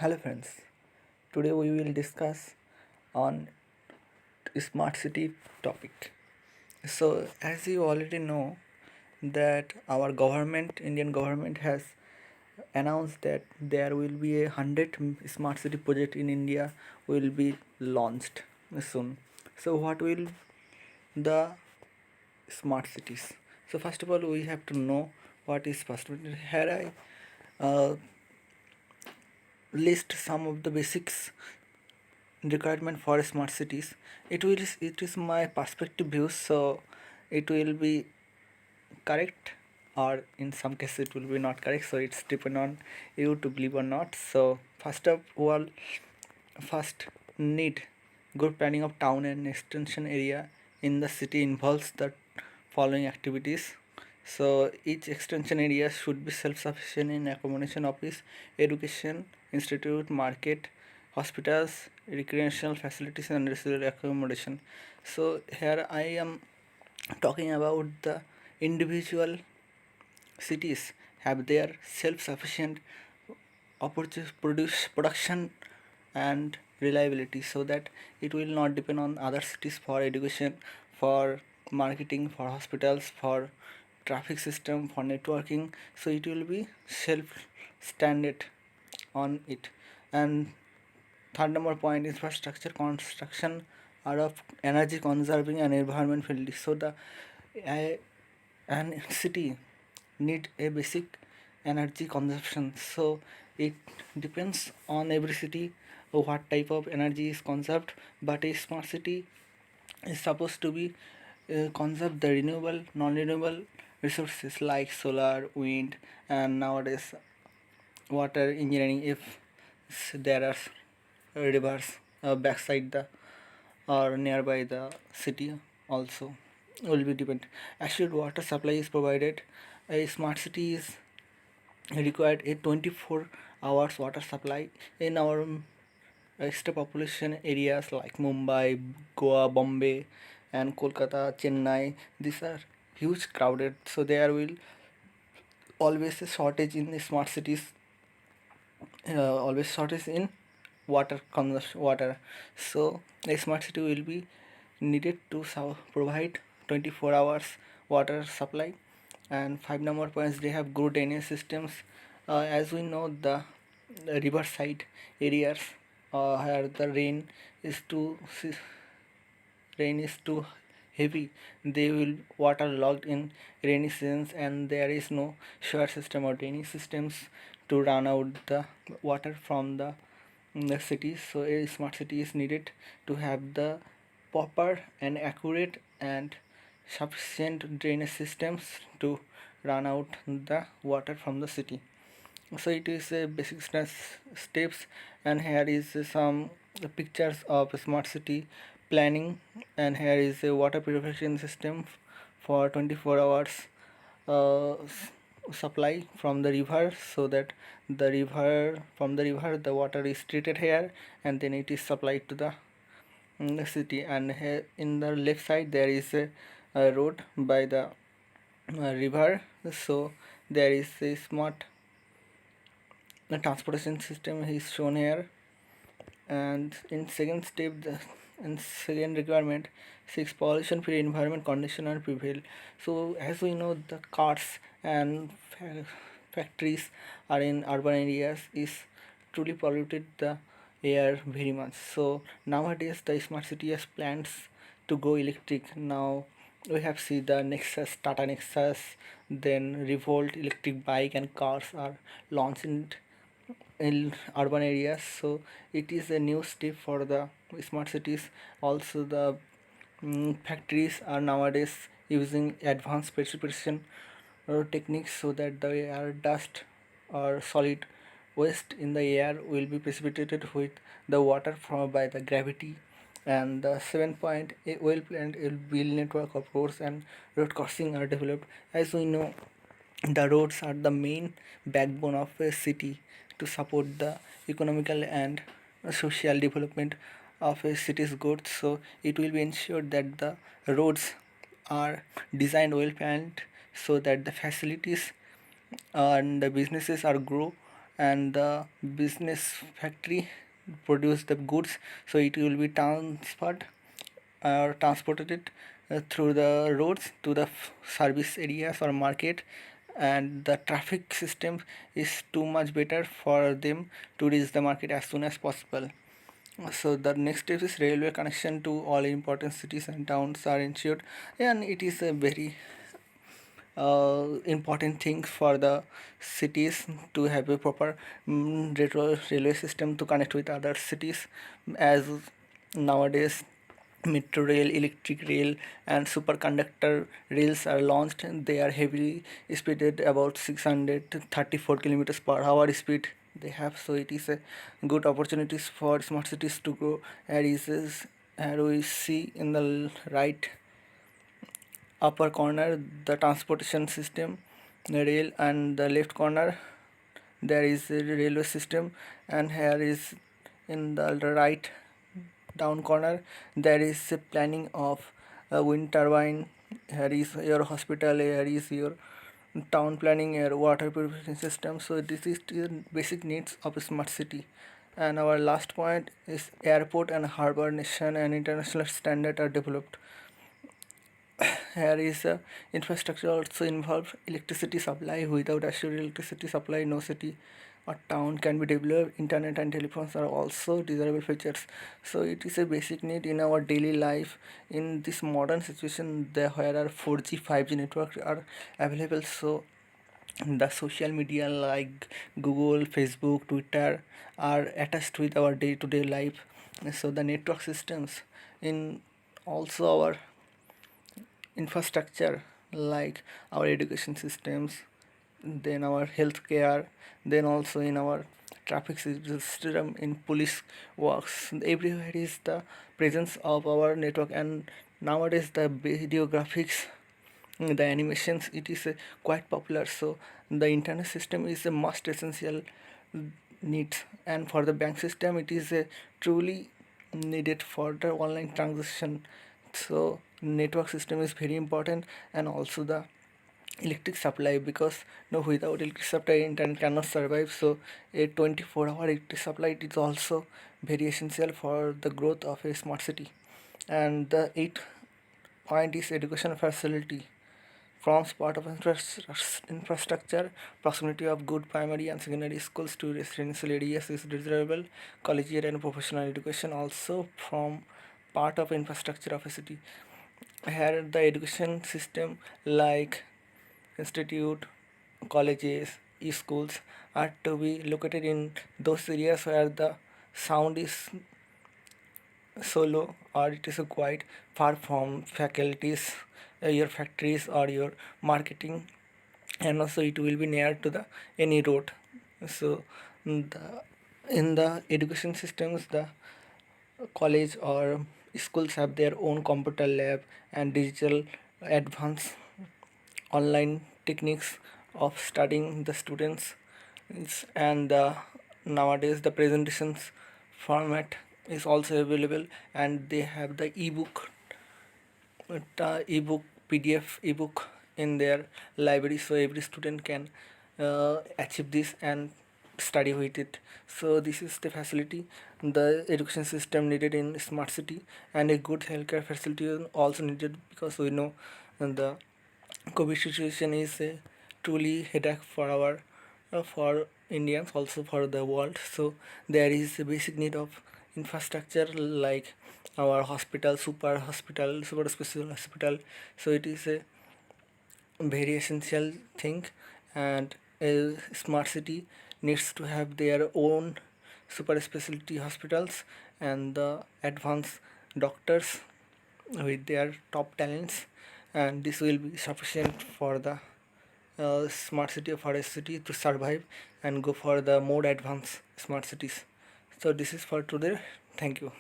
Hello friends. Today we will discuss on smart city topic. So as you already know that our government Indian government has announced that there will be 100 smart city project in India will be launched soon. So what will the smart cities? So first of all we have to know what is first. Here I list some of the basics requirement for smart cities. It is my perspective view, so it will be correct or in some cases it will be not correct, so it's depend on you to believe or not. So first of all, first need good planning of town and extension area in the city involves the following activities. So each extension area should be self-sufficient in accommodation, office, education, institute, market, hospitals, recreational facilities and residential accommodation. So here I am talking about the individual cities have their self-sufficient produce production and reliability, so that it will not depend on other cities for education, for marketing, for hospitals, for traffic system, for networking. So it will be self standard on it. And third number point, infrastructure construction are of energy conserving and environment friendly. So the and city need a basic energy consumption, so it depends on every city what type of energy is conserved. But a smart city is supposed to be conserve the renewable non-renewable resources like solar, wind, and nowadays water engineering, if there are rivers backside the or nearby the city also will be depend. Assured water supply is provided. A smart city is required a 24 hours water supply in our extra population areas like Mumbai, Goa, Bombay, and Kolkata, Chennai. These are huge crowded, so there will always a shortage in the smart cities, always shortage in water consumption water. So a smart city will be needed to provide 24 hours water supply. And five number points, they have good drainage systems. As we know, the riverside areas where the rain is too heavy, they will waterlogged in rainy seasons, and there is no sewer system or drainage systems to run out the water from the cities. So a smart city is needed to have the proper and accurate and sufficient drainage systems to run out the water from the city. So it is a basic steps. And here is some pictures of a smart city planning. And here is a water purification system for 24 hours supply from the river, so that the river the water is treated here and then it is supplied to the city. And here in the left side there is a road by the river, so there is a smart transportation system is shown here. And in second step, the in second requirement, six pollution free environment condition are prevail. So as we know, the cars and factories are in urban areas is truly polluted the air very much. So nowadays the smart city has plans to go electric. Now we have seen the Nexus, Tata Nexus, then Revolt electric bike and cars are launched in urban areas. So it is a new step for the smart cities. Also the factories are nowadays using advanced precipitation techniques, so that the air dust or solid waste in the air will be precipitated with the water from by the gravity. And the 7 point, a well planned wheel network of roads and road crossing are developed. As we know, the roads are the main backbone of a city to support the economical and social development of a city's goods. So it will be ensured that the roads are designed well planned, so that the facilities and the businesses are grow and the business factory produce the goods, so it will be transferred or transported through the roads to the service areas or market, and the traffic system is too much better for them to reach the market as soon as possible. So the next step is railway connection to all important cities and towns are ensured, and it is a very important thing for the cities to have a proper railway system to connect with other cities, as nowadays metro rail, electric rail, and superconductor rails are launched. They are heavily speeded about 634 kilometers per hour speed they have, so it is a good opportunities for smart cities to grow. Here we see in the right upper corner the transportation system, the rail, and the left corner there is a railway system, and here is in the right down corner there is a planning of a wind turbine. Here is your hospital, here is your town planning, your water purification system. So this is the basic needs of a smart city. And our last point is airport and harbor nation and international standard are developed. Here is infrastructure also involved electricity supply. Without assured electricity supply, no city or town can be developed. Internet and telephones are also desirable features. So it is a basic need in our daily life. In this modern situation, there where are 4G, 5G networks are available. So the social media like Google, Facebook, Twitter are attached with our day-to-day life. So the network systems in also our infrastructure like our education systems, then our healthcare, then also in our traffic system, in police works, everywhere is the presence of our network. And nowadays the video graphics, the animations, it is quite popular. So the internet system is a must essential need, and for the bank system it is truly needed for the online transaction. So network system is very important, and also the electric supply, because no, without electric supply internet cannot survive. So a 24-hour electric supply it is also very essential for the growth of a smart city. And the eighth point is education facility forms part of infrastructure. Proximity of good primary and secondary schools to residential areas is desirable. Collegiate and professional education also form part of infrastructure of a city. Here the education system like institute, colleges, schools are to be located in those areas where the sound is so low or it is quite far from faculties, your factories or your marketing, and also it will be near to the any road. So the in the education systems, the college or schools have their own computer lab and digital advanced online techniques of studying the students. And nowadays the presentations format is also available, and they have the ebook, ebook PDF ebook in their library, so every student can achieve this and study with it. So this is the facility the education system needed in smart city. And a good healthcare facility is also needed, because we know the COVID situation is a truly headache for our for Indians, also for the world. So there is a basic need of infrastructure like our hospital, super special hospital. So it is a very essential thing, and a smart city needs to have their own super specialty hospitals and the advanced doctors with their top talents, and this will be sufficient for the smart city or for a city to survive and go for the more advanced smart cities. So this is for today. Thank you.